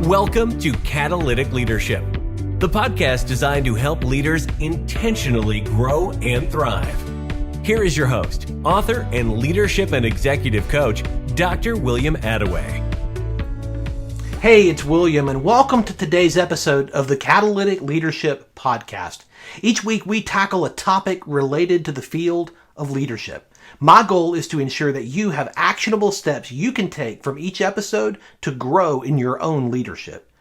Welcome to Catalytic Leadership, the podcast designed to help leaders intentionally grow and thrive. Here is your host, author, and leadership and executive coach, Dr. William Attaway. Hey, it's William, and welcome to today's episode of the Catalytic Leadership Podcast. Each week, we tackle a topic related to the field of leadership. My goal is to ensure that you have actionable steps you can take from each episode to grow in your own leadership.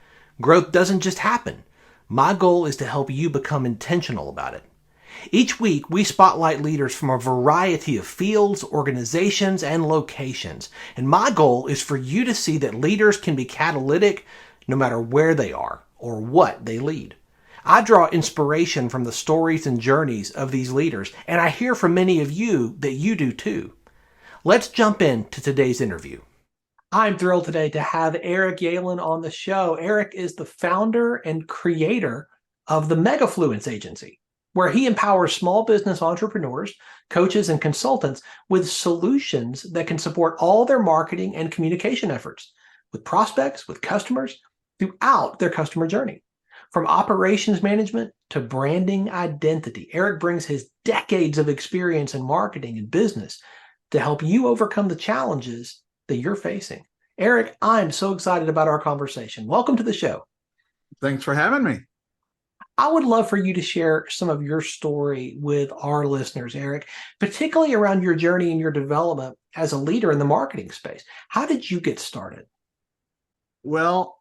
Growth doesn't just happen. My goal is to help you become intentional about it. Each week, we spotlight leaders from a variety of fields, organizations, and locations. And my goal is for you to see that leaders can be catalytic no matter where they are or what they lead. I draw inspiration from the stories and journeys of these leaders, and I hear from many of you that you do too. Let's jump into today's interview. I'm thrilled today to have Eric Yaillen on the show. Eric is the founder and creator of the Megafluence Agency, where he empowers small business entrepreneurs, coaches, and consultants with solutions that can support all their marketing and communication efforts with prospects, with customers, throughout their customer journey. From operations management to branding identity, Eric brings his decades of experience in marketing and business to help you overcome the challenges that you're facing. Eric, I'm so excited about our conversation. Welcome to the show. Thanks for having me. I would love for you to share some of your story with our listeners, Eric, particularly around your journey and your development as a leader in the marketing space. How did you get started? Well,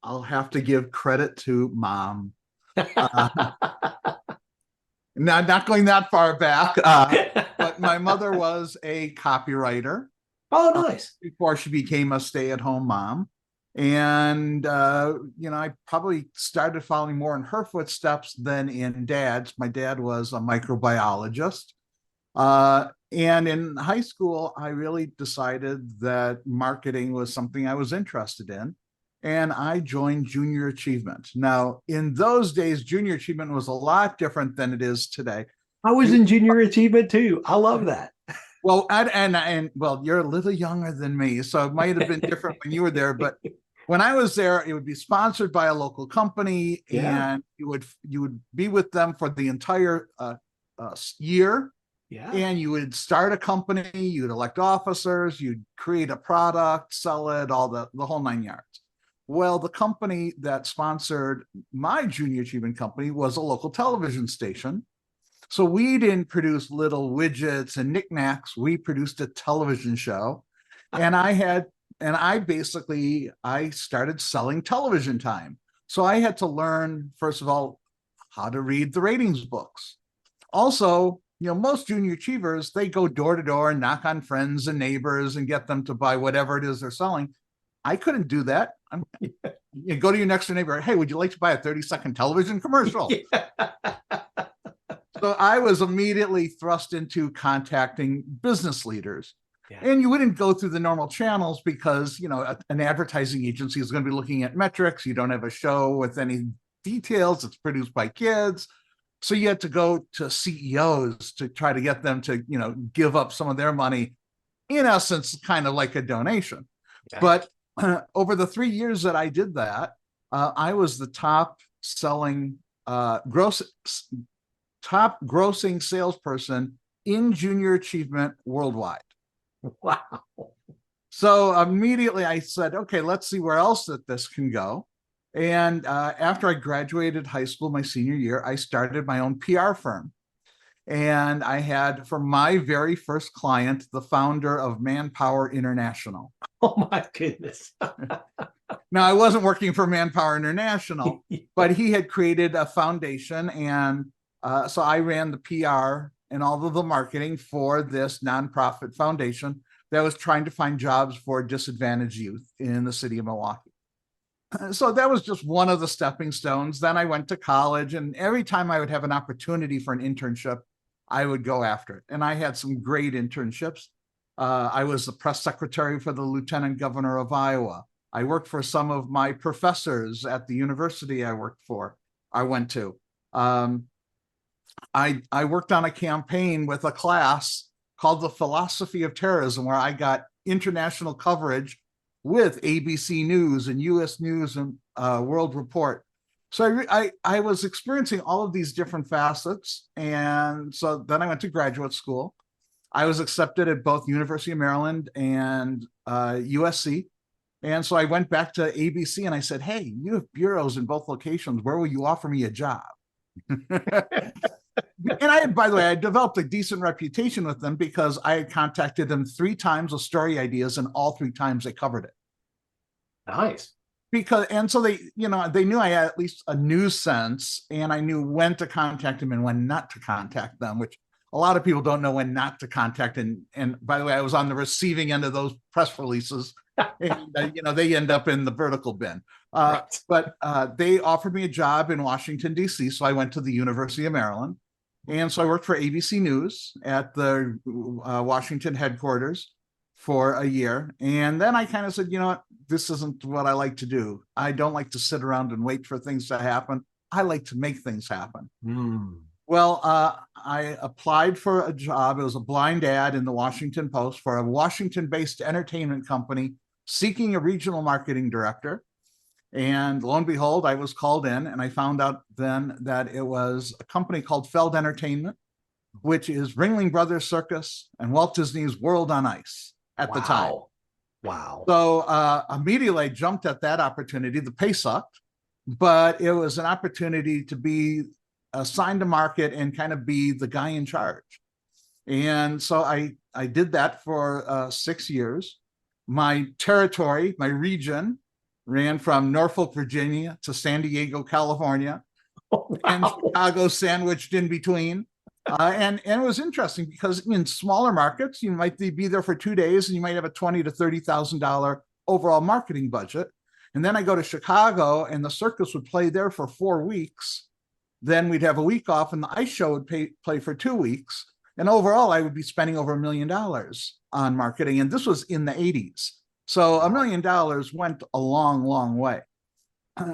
I'll have to give credit to Mom. Not going that far back, but my mother was a copywriter. Oh, nice. Before she became a stay-at-home mom. And, I probably started following more in her footsteps than in Dad's. My dad was a microbiologist. And in high school, I really decided that marketing was something I was interested in. And I joined Junior Achievement. Now, in those days, Junior Achievement was a lot different than it is today. I was in Junior Achievement too. I love that. Well, and you're a little younger than me, so it might have been different when you were there. But when I was there, it would be sponsored by a local company, and you would be with them for the entire year. Yeah. And you would start a company, you'd elect officers, you'd create a product, sell it, all the whole 9 yards. Well, the company that sponsored my Junior Achievement company was a local television station. So we didn't produce little widgets and knickknacks. We produced a television show. And I started selling television time. So I had to learn, first of all, how to read the ratings books. Also, most junior achievers, they go door to door and knock on friends and neighbors and get them to buy whatever it is they're selling. I couldn't do that. You go to your next door neighbor. Hey, would you like to buy a 30-second television commercial? So I was immediately thrust into contacting business leaders. Yeah. And you wouldn't go through the normal channels because, an advertising agency is going to be looking at metrics. You don't have a show with any details. It's produced by kids. So you had to go to CEOs to try to get them to, give up some of their money, in essence, kind of like a donation. Yeah. But over the 3 years that I did that, I was the top grossing salesperson in Junior Achievement worldwide. Wow. So immediately I said, okay, let's see where else that this can go. And after I graduated high school, my senior year, I started my own PR firm. And I had, for my very first client, the founder of Manpower International. Oh, my goodness. Now, I wasn't working for Manpower International, but he had created a foundation. And so I ran the PR and all of the marketing for this nonprofit foundation that was trying to find jobs for disadvantaged youth in the city of Milwaukee. So that was just one of the stepping stones. Then I went to college, and every time I would have an opportunity for an internship, I would go after it. And I had some great internships. I was the press secretary for the lieutenant governor of Iowa. I worked for some of my professors at the university I went to. I worked on a campaign with a class called The Philosophy of Terrorism, where I got international coverage with ABC News and US News and World Report. So I was experiencing all of these different facets. And so then I went to graduate school. I was accepted at both University of Maryland and USC. And so I went back to ABC and I said, hey, you have bureaus in both locations. Where will you offer me a job? And by the way, I developed a decent reputation with them because I had contacted them 3 times with story ideas, and all 3 times they covered it. Nice. And so they knew I had at least a news sense, and I knew when to contact them and when not to contact them, which a lot of people don't know when not to contact. And by the way, I was on the receiving end of those press releases, and they end up in the vertical bin. Right. But they offered me a job in Washington, D.C., so I went to the University of Maryland. And so I worked for ABC News at the Washington headquarters for a year. And then I kind of said, you know what, this isn't what I like to do. I don't like to sit around and wait for things to happen. I like to make things happen. Well, I applied for a job. It was a blind ad in the Washington Post for a Washington-based entertainment company seeking a regional marketing director. And lo and behold, I was called in, and I found out then that it was a company called Feld Entertainment, which is Ringling Brothers Circus and Walt Disney's World on Ice at the time. Wow. So immediately I jumped at that opportunity. The pay sucked, but it was an opportunity to be assigned to market and kind of be the guy in charge. And so I did that for 6 years. My territory, my region, ran from Norfolk, Virginia to San Diego, California, and Chicago sandwiched in between. And it was interesting because in smaller markets, you might be there for 2 days and you might have a $20,000 to $30,000 overall marketing budget. And then I go to Chicago and the circus would play there for 4 weeks. Then we'd have a week off and the ice show would play for 2 weeks. And overall, I would be spending over $1 million on marketing. And this was in the 80s. So $1 million went a long, long way.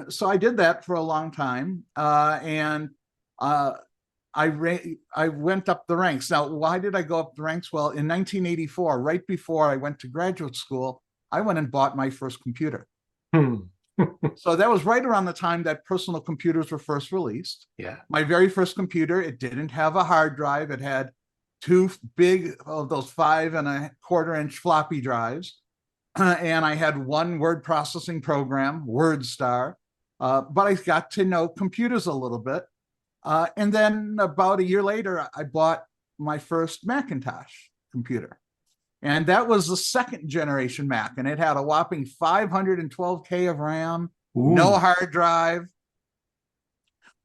So I did that for a long time. And I went up the ranks. Now, why did I go up the ranks? Well, in 1984, right before I went to graduate school, I went and bought my first computer. So that was right around the time that personal computers were first released. Yeah. My very first computer, it didn't have a hard drive. It had 2 big of those 5 1/4 inch floppy drives. And I had 1 word processing program, WordStar. But I got to know computers a little bit. And then about a year later, I bought my first Macintosh computer. And that was the 2nd generation Mac. And it had a whopping 512K of RAM, no hard drive.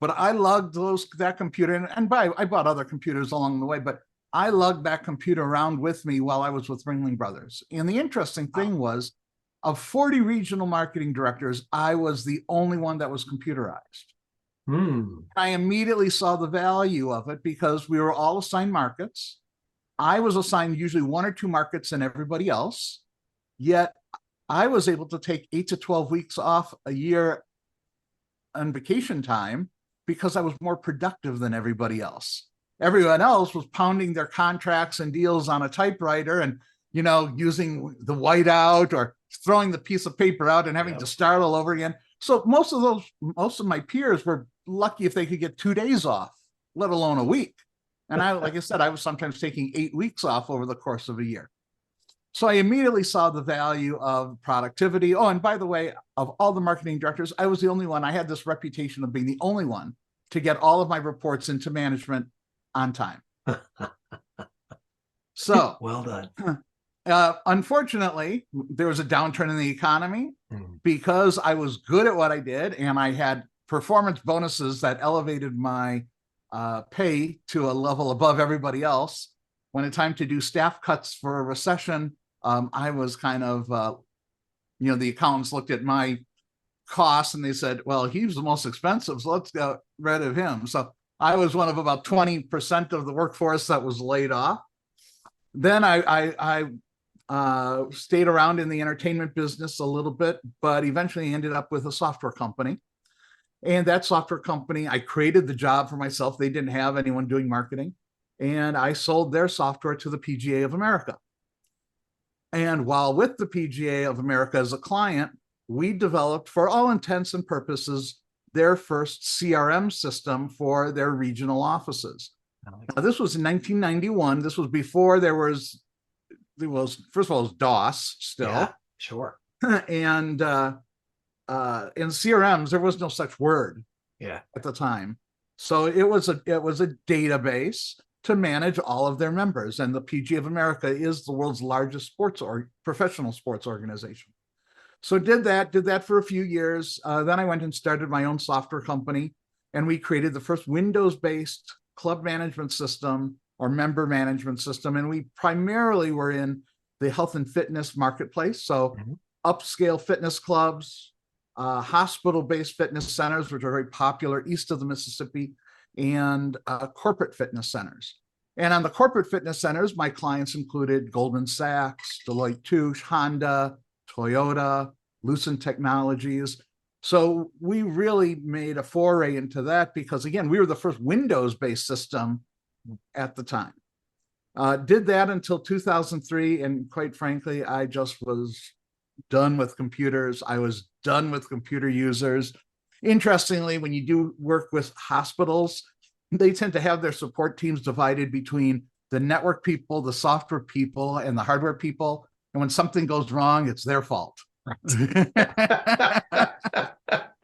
But I lugged that computer. And I bought other computers along the way, but I lugged that computer around with me while I was with Ringling Brothers. And the interesting thing was, of 40 regional marketing directors, I was the only one that was computerized. I immediately saw the value of it because we were all assigned markets. I was assigned usually 1 or 2 markets than everybody else. Yet I was able to take 8 to 12 weeks off a year on vacation time because I was more productive than everybody else. Everyone else was pounding their contracts and deals on a typewriter and, using the whiteout or throwing the piece of paper out and having to start all over again. So most of my peers were lucky if they could get 2 days off, let alone a week. And like I said, I was sometimes taking 8 weeks off over the course of a year. So I immediately saw the value of productivity. Oh, and by the way, of all the marketing directors, I was the only one. I had this reputation of being the only one to get all of my reports into management on time. So well done. Unfortunately, there was a downturn in the economy because I was good at what I did and I had performance bonuses that elevated my pay to a level above everybody else. When it's time to do staff cuts for a recession, I was kind of, the accountants looked at my costs and they said, well, he's the most expensive, so let's get rid of him. So I was one of about 20% of the workforce that was laid off. Then I stayed around in the entertainment business a little bit, but eventually ended up with a software company. And that software company, I created the job for myself. They didn't have anyone doing marketing. And I sold their software to the PGA of America. And while with the PGA of America as a client, we developed, for all intents and purposes, their first CRM system for their regional offices. Now, this was in 1991. This was before there was, first of all, it was DOS still. Yeah, sure. And in CRMs, there was no such word at the time. So it was a database to manage all of their members. And the PGA of America is the world's largest professional sports organization. So did that for a few years. Then I went and started my own software company, and we created the first Windows-based club management system or member management system. And we primarily were in the health and fitness marketplace. So upscale fitness clubs, hospital-based fitness centers, which are very popular east of the Mississippi, and corporate fitness centers. And on the corporate fitness centers, my clients included Goldman Sachs, Deloitte Touche, Honda, Toyota, Lucent Technologies. So we really made a foray into that because, again, we were the first Windows-based system at the time. Did that until 2003. And quite frankly, I just was done with computers. I was done with computer users. Interestingly, when you do work with hospitals, they tend to have their support teams divided between the network people, the software people, and the hardware people. And when something goes wrong, it's their fault. Right.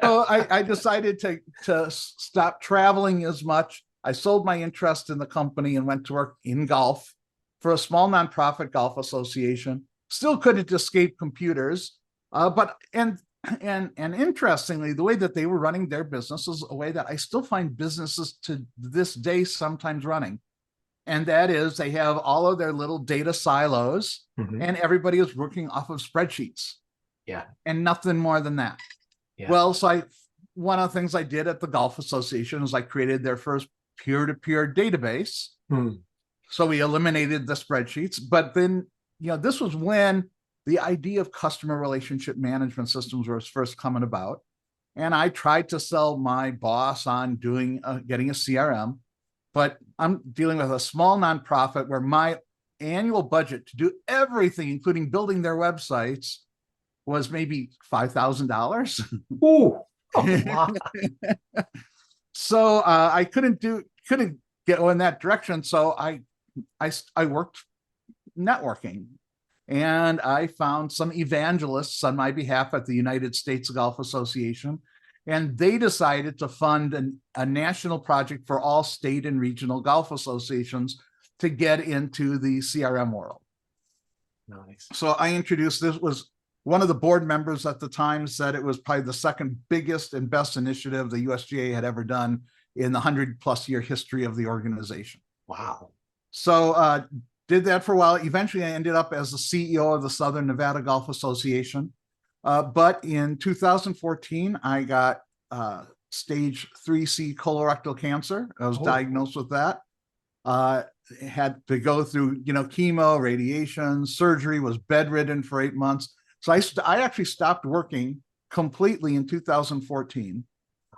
So I decided to stop traveling as much. I sold my interest in the company and went to work in golf for a small nonprofit golf association. Still couldn't escape computers, but interestingly, the way that they were running their business is a way that I still find businesses to this day sometimes running. And that is, they have all of their little data silos, and everybody is working off of spreadsheets. Yeah. And nothing more than that. Yeah. Well, so one of the things I did at the Golf Association is I created their first peer-to-peer database. So we eliminated the spreadsheets. But then, this was when the idea of customer relationship management systems was first coming about. And I tried to sell my boss on getting a CRM, but I'm dealing with a small nonprofit where my annual budget to do everything, including building their websites, was maybe $5,000. Ooh. Oh, wow. So I couldn't get in that direction. So I worked networking, and I found some evangelists on my behalf at the United States Golf Association, and they decided to fund a national project for all state and regional golf associations to get into the CRM world. Nice. So I introduced, this was one of the board members at the time said it was probably the second biggest and best initiative the USGA had ever done in the 100+ year history of the organization. Wow. So did that for a while. Eventually I ended up as the CEO of the Southern Nevada Golf Association. But in 2014, I got stage 3C colorectal cancer. I was diagnosed with that. Had to go through, chemo, radiation, surgery, was bedridden for 8 months. So I actually stopped working completely in 2014.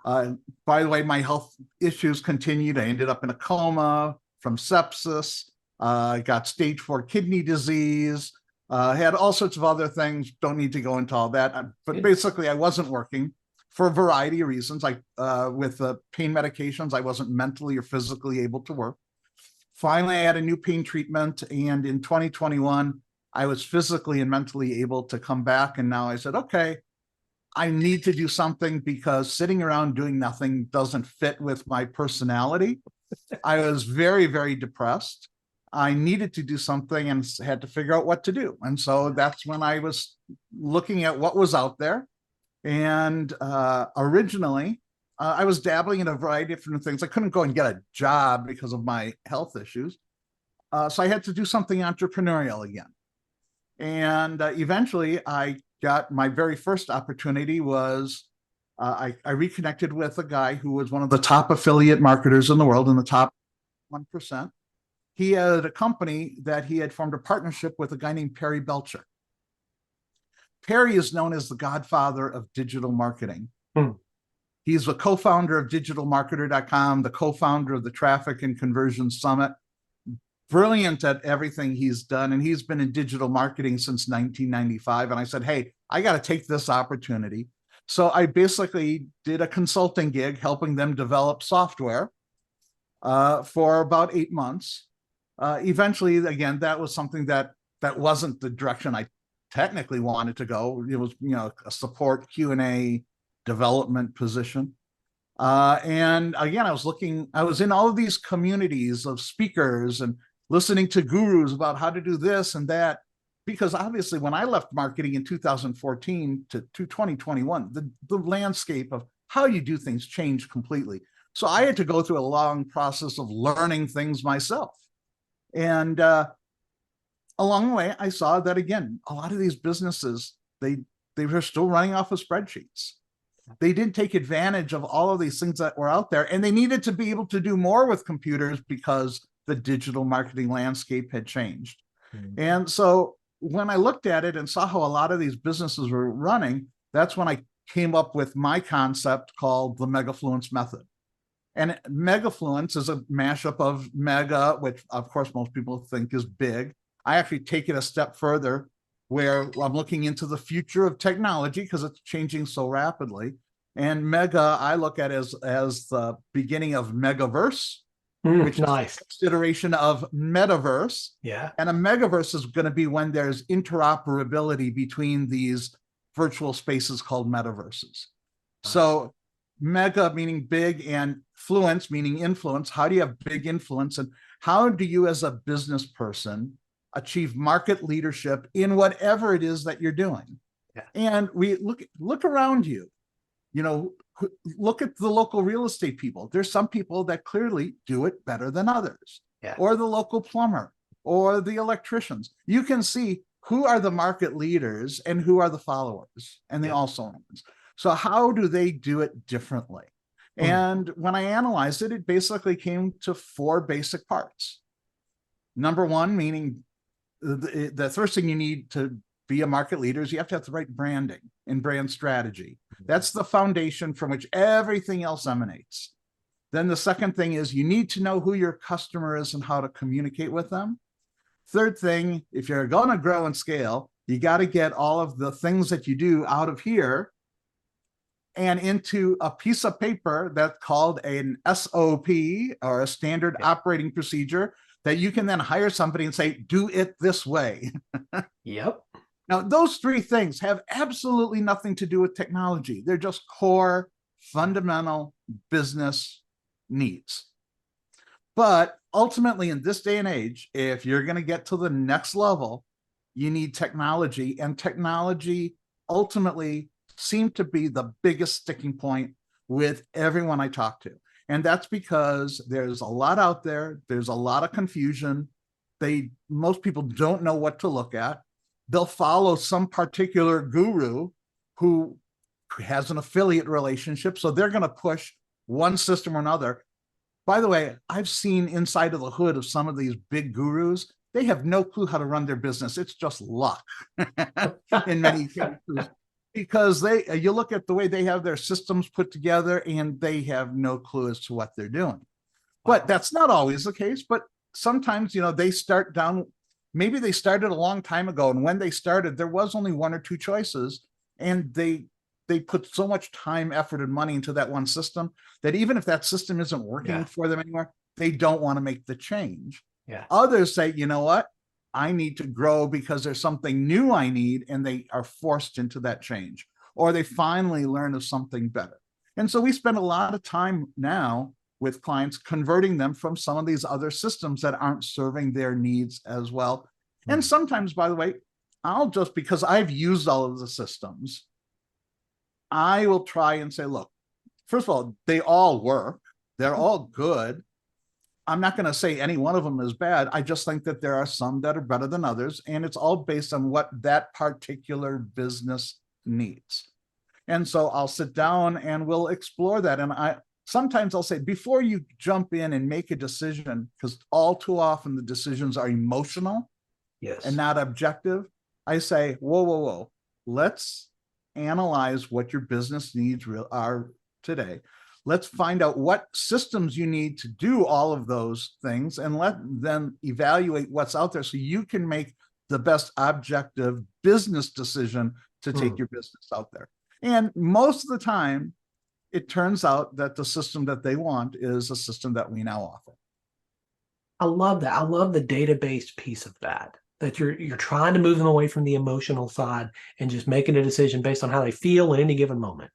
By the way, my health issues continued. I ended up in a coma from sepsis. I got stage 4 kidney disease. Had all sorts of other things. Don't need to go into all that. But basically, I wasn't working for a variety of reasons. Like with the pain medications, I wasn't mentally or physically able to work. Finally, I had a new pain treatment. And in 2021, I was physically and mentally able to come back. And now I said, okay, I need to do something because sitting around doing nothing doesn't fit with my personality. I was very, very depressed. I needed to do something and had to figure out what to do. And so that's when I was looking at what was out there. And originally, I was dabbling in a variety of different things. I couldn't go and get a job because of my health issues. So I had to do something entrepreneurial again. And eventually I got my very first opportunity was I reconnected with a guy who was one of the top affiliate marketers in the world, in the top 1%. He had a company that he had formed a partnership with a guy named Perry Belcher. Perry is known as the godfather of digital marketing. He's the co-founder of digitalmarketer.com, the co-founder of the Traffic and Conversion Summit. brilliant at everything he's done. And he's been in digital marketing since 1995. And I said, hey, I got to take this opportunity. So I basically did a consulting gig helping them develop software for about 8 months. Eventually, again, that was something that wasn't the direction I technically wanted to go. It was, a support Q&A development position. And again, I was in all of these communities of speakers and listening to gurus about how to do this and that, because obviously when I left marketing in 2014 to 2021, the landscape of how you do things changed completely. So I had to go through a long process of learning things myself. And along the way, I saw that, again, a lot of these businesses, they were still running off of spreadsheets. They didn't take advantage of all of these things that were out there, and they needed to be able to do more with computers because the digital marketing landscape had changed. Mm-hmm. And so when I looked at it and saw how a lot of these businesses were running, that's when I came up with my concept called the Megafluence method. And Megafluence is a mashup of mega, which of course most people think is big. I actually take it a step further, where I'm looking into the future of technology because it's changing so rapidly. And mega, I look at as the beginning of megaverse, which nice. is the next iteration of metaverse. Yeah. And a megaverse is going to be when there's interoperability between these virtual spaces called metaverses. Nice. So mega meaning big and fluence meaning influence. How do you have big influence? And how do you as a business person achieve market leadership in whatever it is that you're doing? Yeah. And we look around you, look at the local real estate people. There's some people that clearly do it better than others. Yeah. Or the local plumber or the electricians. You can see who are the market leaders and who are the followers and the also knowns. So how do they do it differently? And when I analyzed it, it basically came to 4 basic parts. Number one, meaning the first thing you need to be a market leader is you have to have the right branding and brand strategy. That's the foundation from which everything else emanates. Then the second thing is you need to know who your customer is and how to communicate with them. Third thing, if you're going to grow and scale, you got to get all of the things that you do out of here and into a piece of paper that's called an SOP, or a standard operating procedure, that you can then hire somebody and say, do it this way. Yep. Now, those 3 things have absolutely nothing to do with technology. They're just core, fundamental business needs. But ultimately, in this day and age, if you're going to get to the next level, you need technology. And technology ultimately seemed to be the biggest sticking point with everyone I talk to. And that's because there's a lot out there. There's a lot of confusion. Most people don't know what to look at. They'll follow some particular guru who has an affiliate relationship. So they're going to push one system or another. By the way, I've seen inside of the hood of some of these big gurus. They have no clue how to run their business. It's just luck in many cases. Because you look at the way they have their systems put together and they have no clue as to what they're doing. But that's not always the case. But sometimes, they start down, maybe they started a long time ago. And when they started, there was only 1 or 2 choices. And they put so much time, effort, and money into that one system that even if that system isn't working for them anymore, they don't want to make the change. Yeah. Others say, you know what? I need to grow because there's something new I need, and they are forced into that change, or they finally learn of something better. And so we spend a lot of time now with clients converting them from some of these other systems that aren't serving their needs as well. Mm-hmm. And sometimes, by the way, because I've used all of the systems, I will try and say, look, first of all, they all work. They're all good. I'm not going to say any one of them is bad. I just think that there are some that are better than others, and it's all based on what that particular business needs. And so I'll sit down and we'll explore that. And sometimes I'll say, before you jump in and make a decision, because all too often the decisions are emotional and not objective, I say, whoa. Let's analyze what your business needs are today. let's find out what systems you need to do all of those things, and let them evaluate what's out there so you can make the best objective business decision to take your business out there. And most of the time, it turns out that the system that they want is a system that we now offer. I love that. I love the database piece of that. That you're trying to move them away from the emotional side and just making a decision based on how they feel at any given moment.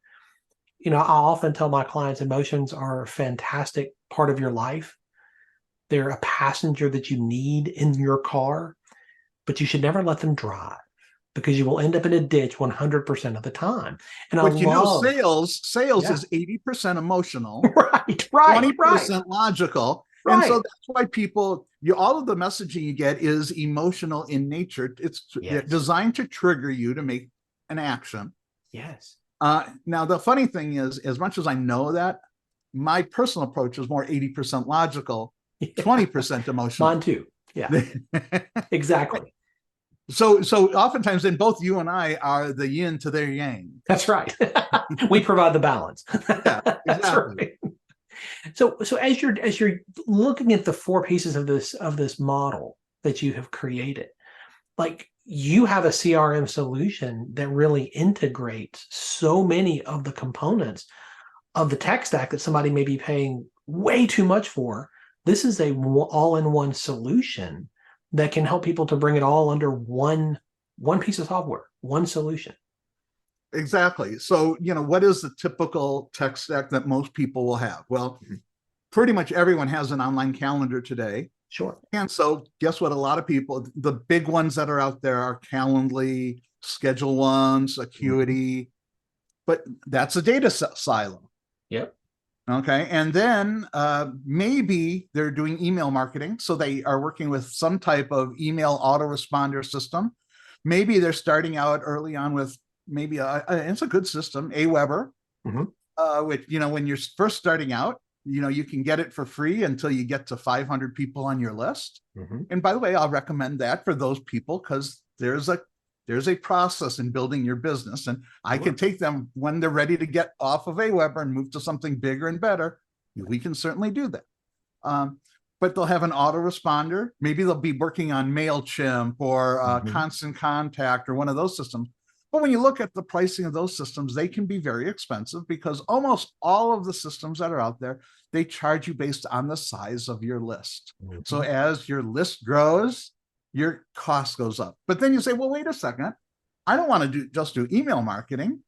I often tell my clients emotions are a fantastic part of your life. They're a passenger that you need in your car, but you should never let them drive, because you will end up in a ditch 100% of the time. And But sales Yeah. is 80% emotional, right, 20% logical. Right. And so that's why all of the messaging you get is emotional in nature. It's designed to trigger you to make an action. Yes. Now, the funny thing is, as much as I know that, my personal approach is more 80% logical, 20% emotional. Mine too. Yeah, exactly. So oftentimes, then both you and I are the yin to their yang. That's right. We provide the balance. Yeah, exactly. That's right. So as you're looking at the four pieces of this model that you have created, like, you have a CRM solution that really integrates so many of the components of the tech stack that somebody may be paying way too much for. This is a all-in-one solution that can help people to bring it all under one piece of software, one solution. Exactly. So, what is the typical tech stack that most people will have? Well, pretty much everyone has an online calendar today. Sure. And so guess what? A lot of people, the big ones that are out there are Calendly, Schedule Ones, Acuity, but that's a data silo. Yep. Okay. And then maybe they're doing email marketing. So they are working with some type of email autoresponder system. Maybe they're starting out early on with maybe it's a good system, Aweber, which, when you're first starting out, you can get it for free until you get to 500 people on your list. And by the way, I'll recommend that for those people, because there's a process in building your business, and I can take them when they're ready to get off of Aweber and move to something bigger and better. We can certainly do that. But they'll have an autoresponder. Maybe they'll be working on MailChimp or Constant Contact or one of those systems. But when you look at the pricing of those systems, they can be very expensive, because almost all of the systems that are out there, they charge you based on the size of your list. So as your list grows, your cost goes up. But then you say, well, wait a second. I don't want to just do email marketing.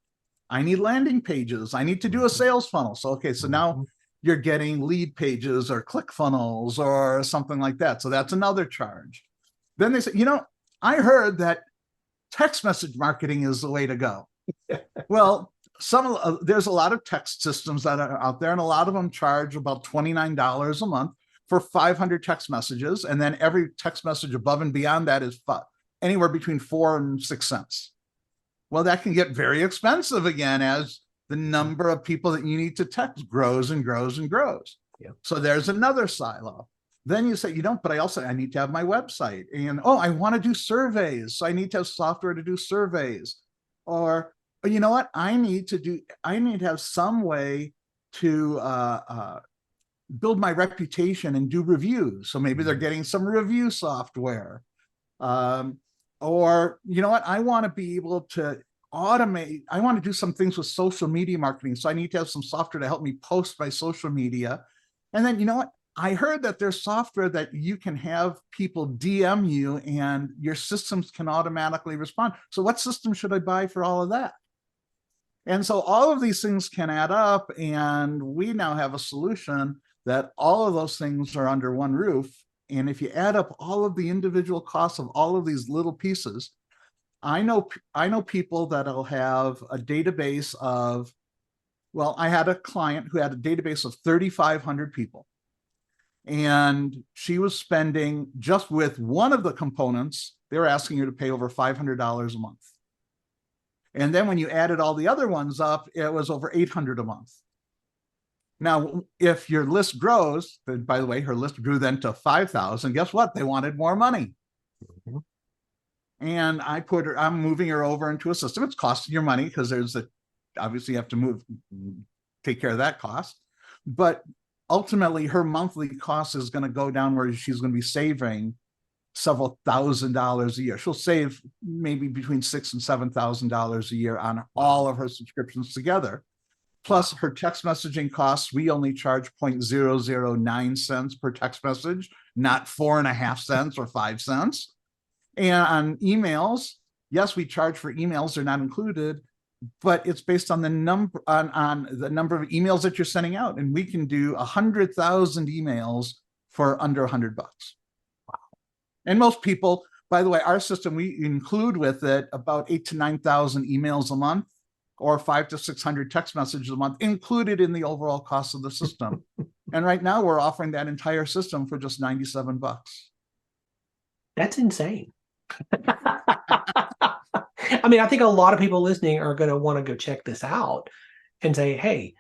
I need landing pages. I need to do a sales funnel. So, so now you're getting lead pages or ClickFunnels or something like that. So that's another charge. Then they say, I heard that text message marketing is the way to go. Well, there's a lot of text systems that are out there, and a lot of them charge about $29 a month for 500 text messages. And then every text message above and beyond that is anywhere between 4 and 6 cents. Well, that can get very expensive again as the number of people that you need to text grows and grows and grows. Yeah. So there's another silo. Then you say, but I need to have my website, and I want to do surveys, so I need to have software to do surveys. Or you know what? I need to have some way to build my reputation and do reviews. So maybe they're getting some review software. Or I want to be able to automate. I want to do some things with social media marketing, so I need to have some software to help me post my social media. And then I heard that there's software that you can have people DM you and your systems can automatically respond. So what system should I buy for all of that? And so all of these things can add up, and we now have a solution that all of those things are under one roof. And if you add up all of the individual costs of all of these little pieces, I know people that'll have a database of, I had a client who had a database of 3,500 people. And she was spending, just with one of the components, they were asking her to pay over $500 a month. And then when you added all the other ones up, it was over $800 a month. Now, if your list grows, then, by the way, her list grew then to 5,000. Guess what? They wanted more money. And I'm moving her over into a system. It's costing your money, because obviously you have to take care of that cost. but ultimately her monthly cost is going to go down where she's going to be saving several $1,000s a year. She'll save maybe between $6,000 and $7,000 a year on all of her subscriptions together. Plus her text messaging costs, we only charge 0.009 cents per text message, not 4.5 cents or 5 cents. And on emails, yes, we charge for emails, they're not included, but it's based on the number on the number of emails that you're sending out. And we can do 100,000 emails for under $100. Wow. And most people, by the way, our system, we include with it about 8,000 to 9,000 emails a month, or 500 to 600 text messages a month included in the overall cost of the system. And right now we're offering that entire system for just $97. That's insane. I mean, I think a lot of people listening are going to want to go check this out and say, hey,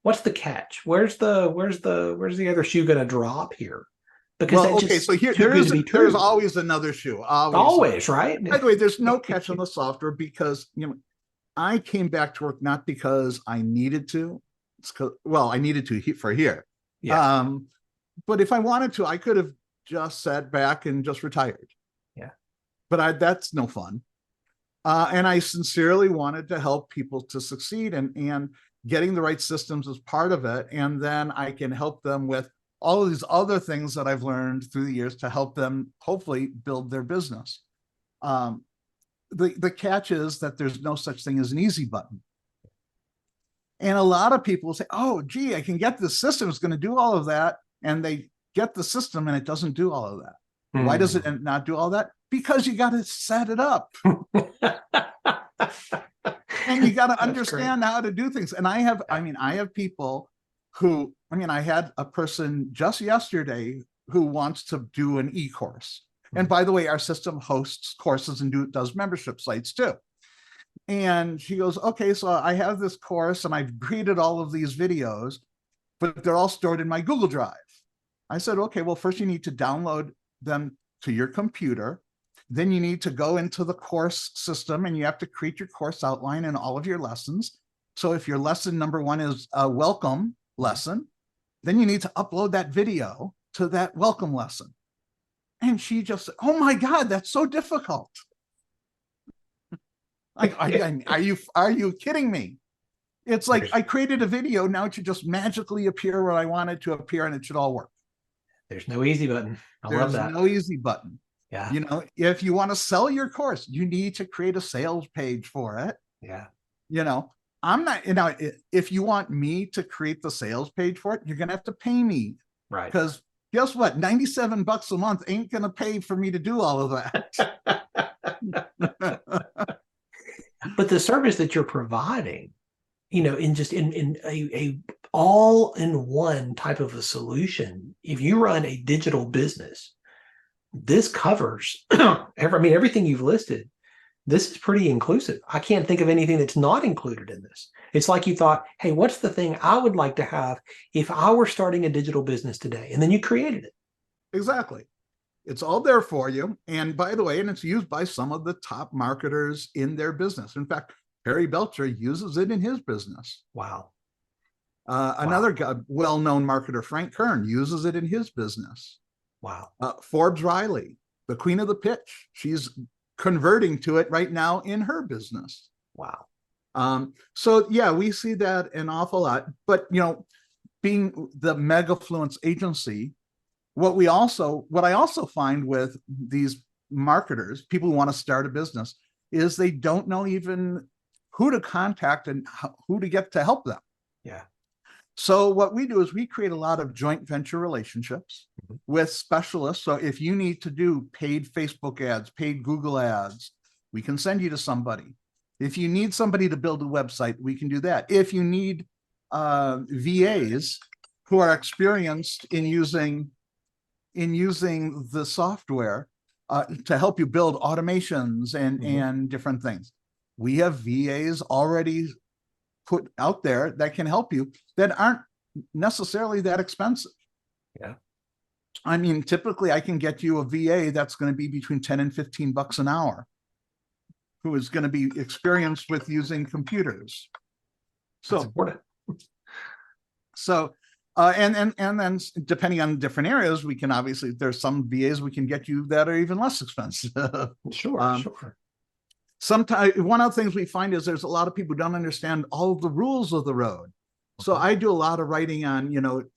what's the catch? Where's the other shoe going to drop here? Because well, okay, so here there's always another shoe. Always, right? By the way, there's no catch on the software because I came back to work not because I needed to. I needed to for here. Yeah. But if I wanted to, I could have just sat back and just retired. Yeah. But that's no fun. And I sincerely wanted to help people to succeed, and getting the right systems is part of it. And then I can help them with all of these other things that I've learned through the years to help them hopefully build their business. The catch is that there's no such thing as an easy button. And a lot of people say, oh, gee, I can get this system. It's going to do all of that. And they get the system and it doesn't do all of that. Why does it not do all that? Because you got to set it up. And you got to understand how to do things. And I have people who, I had a person just yesterday who wants to do an e-course. And by the way, our system hosts courses and does membership sites too. And she goes, okay, so I have this course and I've created all of these videos, but they're all stored in my Google Drive. I said, okay, well, first you need to download them to your computer. Then you need to go into the course system and you have to create your course outline and all of your lessons. So if your lesson number 1 is a welcome lesson, then you need to upload that video to that welcome lesson. And she just said, oh my God, that's so difficult. Like, are you kidding me? It's like I created a video, now it should just magically appear where I want it to appear and it should all work. There's no easy button. I love that. There's no easy button. Yeah. If you want to sell your course, you need to create a sales page for it. Yeah. I'm not, if you want me to create the sales page for it, you're going to have to pay me. Right. Because guess what? $97 a month ain't going to pay for me to do all of that. But the service that you're providing, in a all-in-one type of a solution, if you run a digital business, this covers everything you've listed. This is pretty inclusive. I can't think of anything that's not included in this. It's like you thought, hey, what's the thing I would like to have if I were starting a digital business today? And then you created it. Exactly. It's all there for you. And by the way, and it's used by some of the top marketers in their business. In fact, Harry Belcher uses it in his business. Wow. Another guy, well-known marketer, Frank Kern, uses it in his business. Wow. Forbes Riley, the queen of the pitch, she's converting to it right now in her business. Wow. So yeah, we see that an awful lot. But being the Megafluence Agency, what I also find with these marketers, people who want to start a business, is they don't know even who to contact and who to get to help them. Yeah. So what we do is we create a lot of joint venture relationships with specialists. So if you need to do paid Facebook ads, paid Google ads, we can send you to somebody. If you need somebody to build a website, we can do that. If you need VAs who are experienced in using the software to help you build automations and different things, we have VAs already put out there that can help you that aren't necessarily that expensive. Yeah. Typically I can get you a VA that's going to be between 10 and $15 an hour, who is going to be experienced with using computers. That's important. So And then depending on different areas, we can obviously, there's some VAs we can get you that are even less expensive. Sure. Sometimes one of the things we find is there's a lot of people who don't understand all of the rules of the road. So I do a lot of writing on,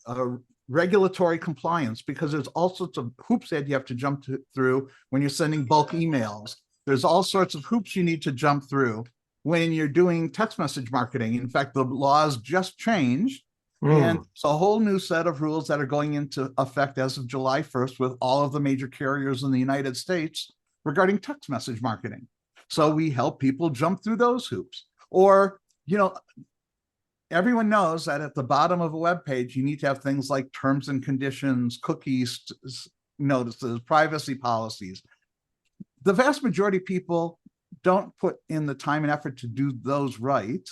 regulatory compliance, because there's all sorts of hoops that you have to jump through when you're sending bulk emails. There's all sorts of hoops you need to jump through when you're doing text message marketing. In fact, the laws just changed. And it's a whole new set of rules that are going into effect as of July 1st with all of the major carriers in the United States regarding text message marketing. So we help people jump through those hoops. Or, everyone knows that at the bottom of a web page, you need to have things like terms and conditions, cookies, notices, privacy policies. The vast majority of people don't put in the time and effort to do those right.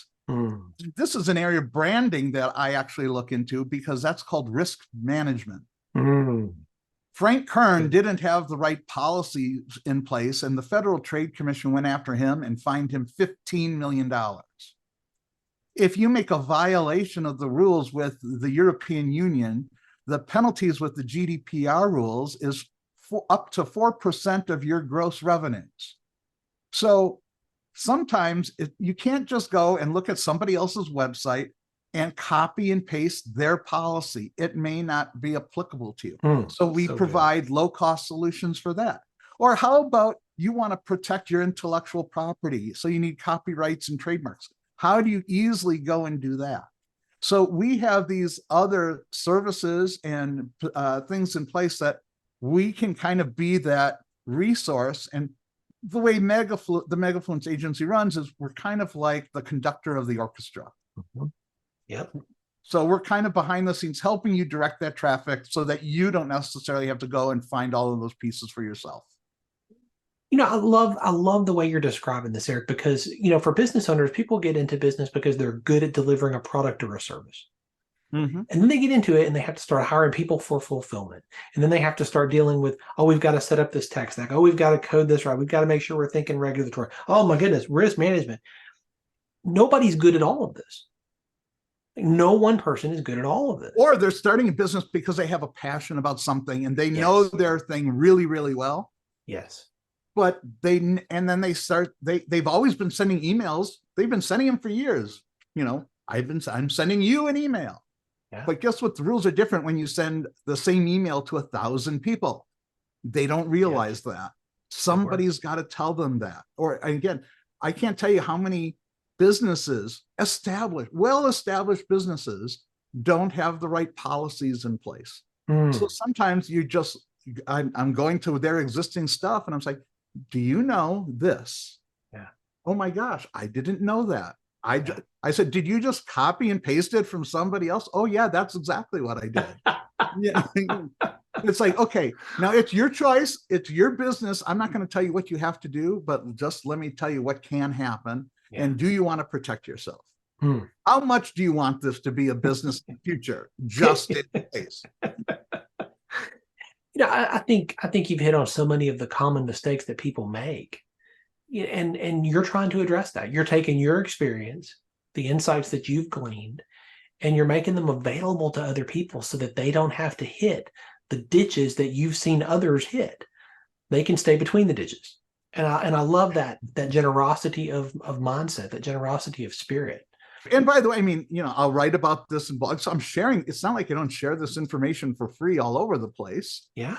This is an area of branding that I actually look into, because that's called risk management. Frank Kern didn't have the right policies in place, and the Federal Trade Commission went after him and fined him $15 million. If you make a violation of the rules with the European Union, the penalties with the GDPR rules is up to 4% of your gross revenues. So sometimes you can't just go and look at somebody else's website and copy and paste their policy. It may not be applicable to you. So we provide low-cost solutions for that. Or how about you want to protect your intellectual property, so you need copyrights and trademarks. How do you easily go and do that? So we have these other services and things in place that we can kind of be that resource. And the way the Megafluence Agency runs is we're kind of like the conductor of the orchestra. Yep. So we're kind of behind the scenes helping you direct that traffic so that you don't necessarily have to go and find all of those pieces for yourself. I love the way you're describing this, Eric, because, for business owners, people get into business because they're good at delivering a product or a service. And then they get into it and they have to start hiring people for fulfillment. And then they have to start dealing with, we've got to set up this tech stack. We've got to code this right. We've got to make sure we're thinking regulatory. Oh my goodness, risk management. Nobody's good at all of this. No one person is good at all of this. Or they're starting a business because they have a passion about something and they know their thing really, really well. Yes. But they've always been sending emails. They've been sending them for years. I'm sending you an email. Yeah. But guess what? The rules are different when you send the same email to 1,000 people. They don't realize that. Somebody's got to tell them that. Or again, I can't tell you how many businesses, well-established businesses, don't have the right policies in place. So sometimes I'm going to their existing stuff and I'm like, do you know this? Yeah. Oh my gosh, I didn't know that. I said, did you just copy and paste it from somebody else? Oh yeah, that's exactly what I did. It's like, okay, now it's your choice. It's your business. I'm not going to tell you what you have to do, but just let me tell you what can happen. Yeah. And do you want to protect yourself? How much do you want this to be a business in the future? Just in case. I think you've hit on so many of the common mistakes that people make. And you're trying to address that. You're taking your experience, the insights that you've gleaned, and you're making them available to other people so that they don't have to hit the ditches that you've seen others hit. They can stay between the ditches. And I love that generosity of mindset, that generosity of spirit. And by the way, I'll write about this in blogs. So I'm sharing. It's not like I don't share this information for free all over the place. Yeah.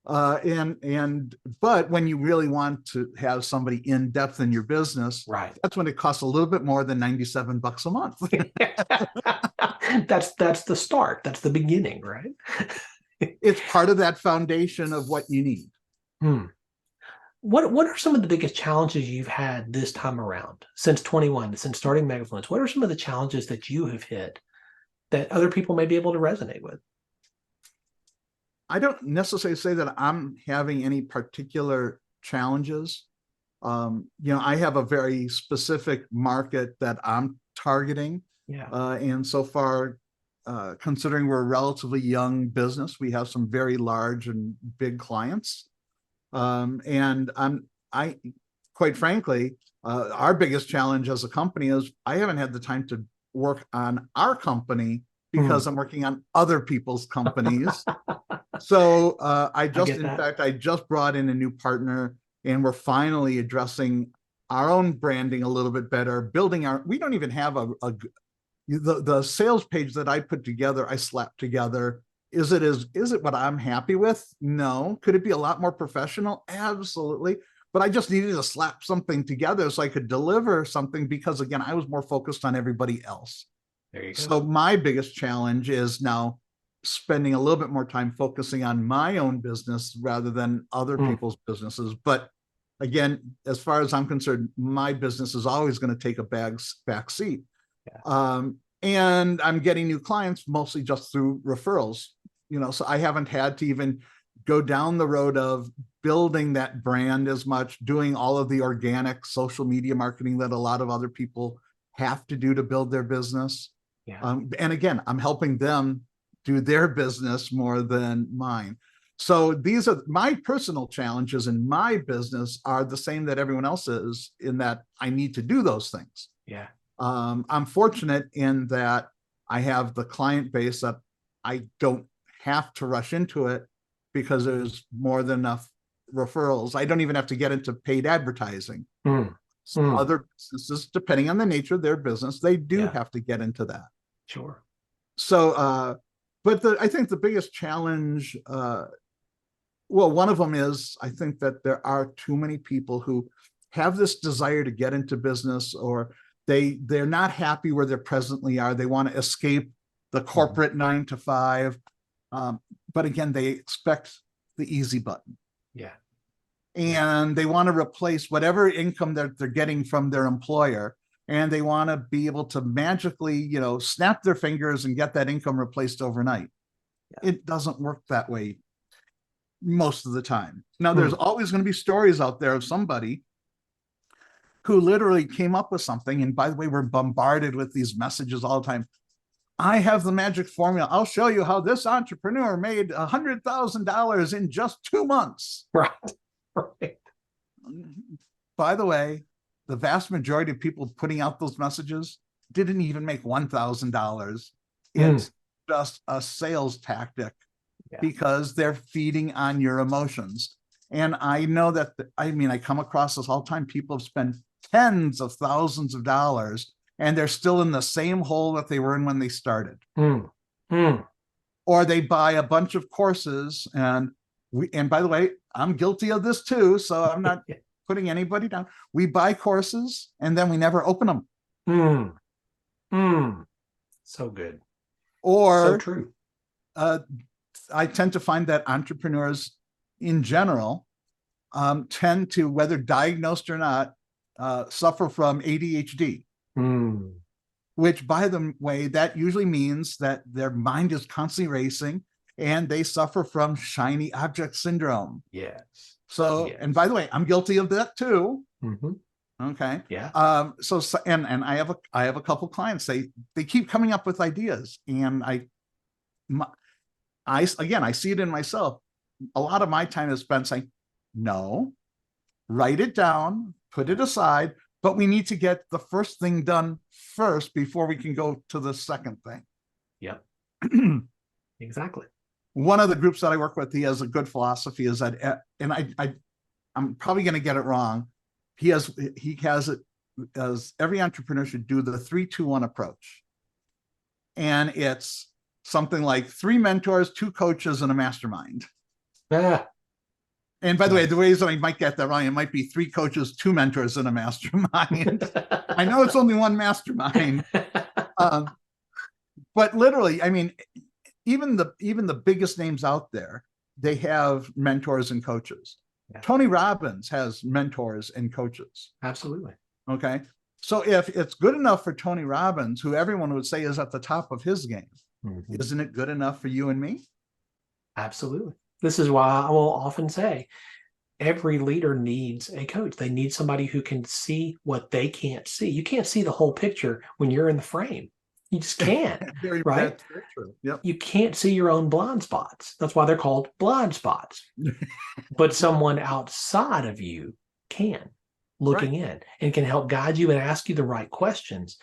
But when you really want to have somebody in depth in your business, right, that's when it costs a little bit more than $97 a month. That's the start. That's the beginning, right? It's part of that foundation of what you need. What are some of the biggest challenges you've had this time around since 21, since starting Megafluence? What are some of the challenges that you have hit that other people may be able to resonate with? I don't necessarily say that I'm having any particular challenges. I have a very specific market that I'm targeting. Yeah. And so far, considering we're a relatively young business, we have some very large and big clients. And quite frankly, our biggest challenge as a company is I haven't had the time to work on our company because I'm working on other people's companies. So I just brought in a new partner, and we're finally addressing our own branding a little bit better, we don't even have the sales page that I put together, I slapped together. Is it what I'm happy with? No. Could it be a lot more professional? Absolutely. But I just needed to slap something together so I could deliver something, because again, I was more focused on everybody else. There you go. So my biggest challenge is now spending a little bit more time focusing on my own business rather than other people's businesses. But again, as far as I'm concerned, my business is always going to take a back seat. Yeah. And I'm getting new clients mostly just through referrals, so I haven't had to even go down the road of building that brand as much, doing all of the organic social media marketing that a lot of other people have to do to build their business. Yeah. And again, I'm helping them do their business more than mine. So these are my personal challenges in my business are the same that everyone else is, in that I need to do those things. Yeah. I'm fortunate in that I have the client base that I don't have to rush into it, because there's more than enough referrals. I don't even have to get into paid advertising. Other businesses, depending on the nature of their business, they do have to get into that. Sure. So, but I think the biggest challenge, one of them is, I think that there are too many people who have this desire to get into business, or they're not happy where they presently are. They want to escape the corporate 9 to 5. But again, they expect the easy button. Yeah. And they want to replace whatever income that they're getting from their employer. And they want to be able to magically, snap their fingers and get that income replaced overnight. Yeah. It doesn't work that way most of the time. Now, there's always going to be stories out there of somebody who literally came up with something. And by the way, we're bombarded with these messages all the time. I have the magic formula. I'll show you how this entrepreneur made $100,000 in just 2 months. Right. By the way, the vast majority of people putting out those messages didn't even make $1,000. It's just a sales tactic, because they're feeding on your emotions. And I know that, I come across this all the time. People have spent tens of thousands of dollars, and they're still in the same hole that they were in when they started. Or they buy a bunch of courses, and by the way, I'm guilty of this too, so I'm not putting anybody down. We buy courses and then we never open them. So good. Or so true. I tend to find that entrepreneurs in general tend to, whether diagnosed or not, suffer from ADHD. Which, by the way, that usually means that their mind is constantly racing, and they suffer from shiny object syndrome. Yes. So, and by the way, I'm guilty of that too. Okay. Yeah. So, and I have a couple clients. They keep coming up with ideas, and I see it in myself. A lot of my time is spent saying, no, write it down, put it aside. But we need to get the first thing done first before we can go to the second thing. Yep. Exactly. One of the groups that I work with, he has a good philosophy, is that, and I'm probably going to get it wrong. He has it as every entrepreneur should do the 3-2-1 approach. And it's something like 3 mentors, 2 coaches, and a mastermind. And by the way, the ways that I might get that wrong, it might be 3 coaches, 2 mentors, and a mastermind. I know it's only one mastermind. But literally, even the biggest names out there, they have mentors and coaches. Yeah. Tony Robbins has mentors and coaches. Absolutely. Okay. So if it's good enough for Tony Robbins, who everyone would say is at the top of his game, isn't it good enough for you and me? Absolutely. This is why I will often say every leader needs a coach. They need somebody who can see what they can't see. You can't see the whole picture when you're in the frame. You just can't, right? That's very true. Yep. You can't see your own blind spots. That's why they're called blind spots. But someone outside of you can, looking in, and can help guide you and ask you the right questions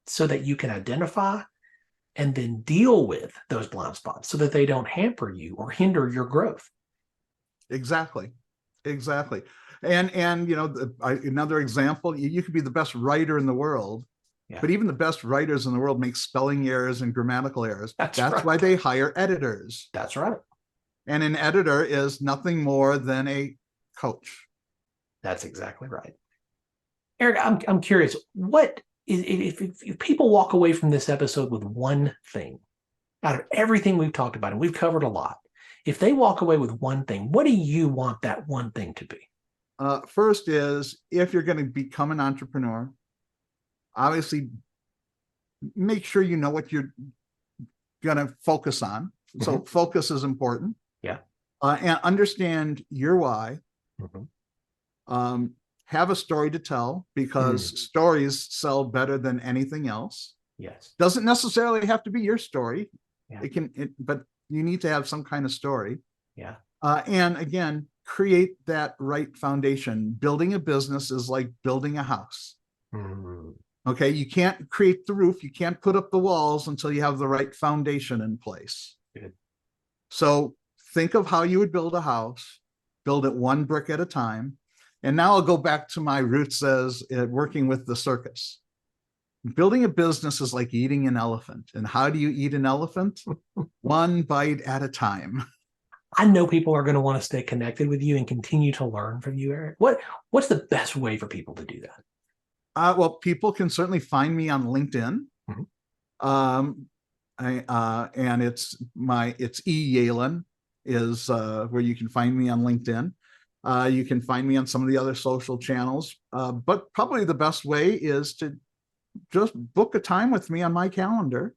so that you can identify and then deal with those blind spots so that they don't hamper you or hinder your growth. Exactly. And another example, you could be the best writer in the world, but even the best writers in the world make spelling errors and grammatical errors. That's right. Why they hire editors. That's right. And an editor is nothing more than a coach. That's exactly right. Eric, I'm curious, what is, if people walk away from this episode with one thing out of everything we've talked about, and we've covered a lot, if they walk away with one thing, what do you want that one thing to be? First is, if you're going to become an entrepreneur, obviously make sure you know what you're going to focus on. So focus is important. Yeah. And understand your why. Have a story to tell, because stories sell better than anything else. Yes. Doesn't necessarily have to be your story. Yeah. But you need to have some kind of story. Yeah. And again, create that right foundation. Building a business is like building a house. Okay. You can't create the roof. You can't put up the walls until you have the right foundation in place. Good. So think of how you would build a house, build it one brick at a time. And now I'll go back to my roots as working with the circus. Building a business is like eating an elephant. And how do you eat an elephant? One bite at a time. I know people are going to want to stay connected with you and continue to learn from you, Eric. What's the best way for people to do that? Well, people can certainly find me on LinkedIn. And it's Yaillen is where you can find me on LinkedIn. You can find me on some of the other social channels. But probably the best way is to just book a time with me on my calendar.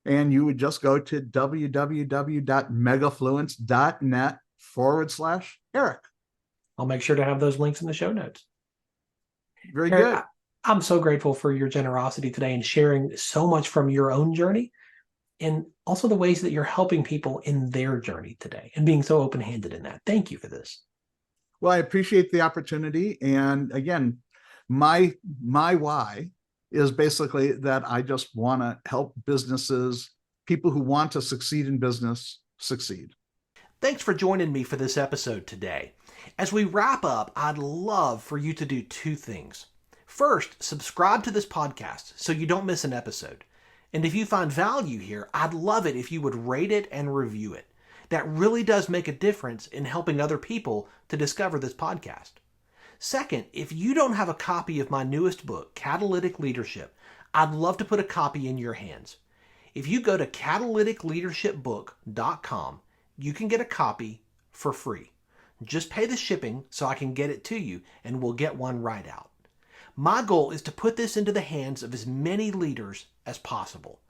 And you would just go to www.megafluence.net/Eric. I'll make sure to have those links in the show notes. Very Eric, good. I'm so grateful for your generosity today and sharing so much from your own journey, and also the ways that you're helping people in their journey today and being so open-handed in that. Thank you for this. Well, I appreciate the opportunity. And again, my why is basically that I just want to help businesses, people who want to succeed in business, succeed. Thanks for joining me for this episode today. As we wrap up, I'd love for you to do two things. First, subscribe to this podcast so you don't miss an episode. And if you find value here, I'd love it if you would rate it and review it. That really does make a difference in helping other people to discover this podcast. Second, if you don't have a copy of my newest book, Catalytic Leadership, I'd love to put a copy in your hands. If you go to catalyticleadershipbook.com, you can get a copy for free. Just pay the shipping so I can get it to you, and we'll get one right out. My goal is to put this into the hands of as many leaders as possible.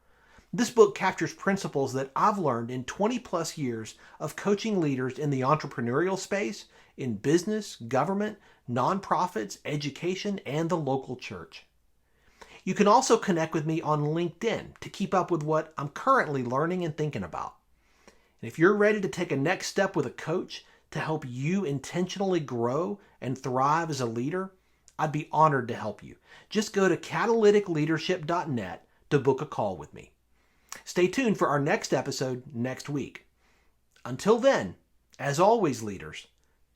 This book captures principles that I've learned in 20 plus years of coaching leaders in the entrepreneurial space, in business, government, nonprofits, education, and the local church. You can also connect with me on LinkedIn to keep up with what I'm currently learning and thinking about. And if you're ready to take a next step with a coach to help you intentionally grow and thrive as a leader, I'd be honored to help you. Just go to catalyticleadership.net to book a call with me. Stay tuned for our next episode next week. Until then, as always, leaders,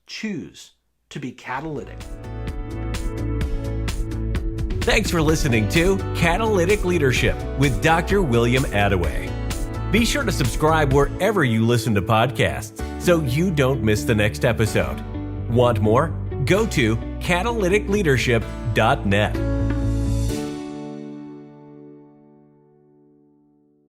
choose to be catalytic. Thanks for listening to Catalytic Leadership with Dr. William Attaway. Be sure to subscribe wherever you listen to podcasts so you don't miss the next episode. Want more? Go to catalyticleadership.net.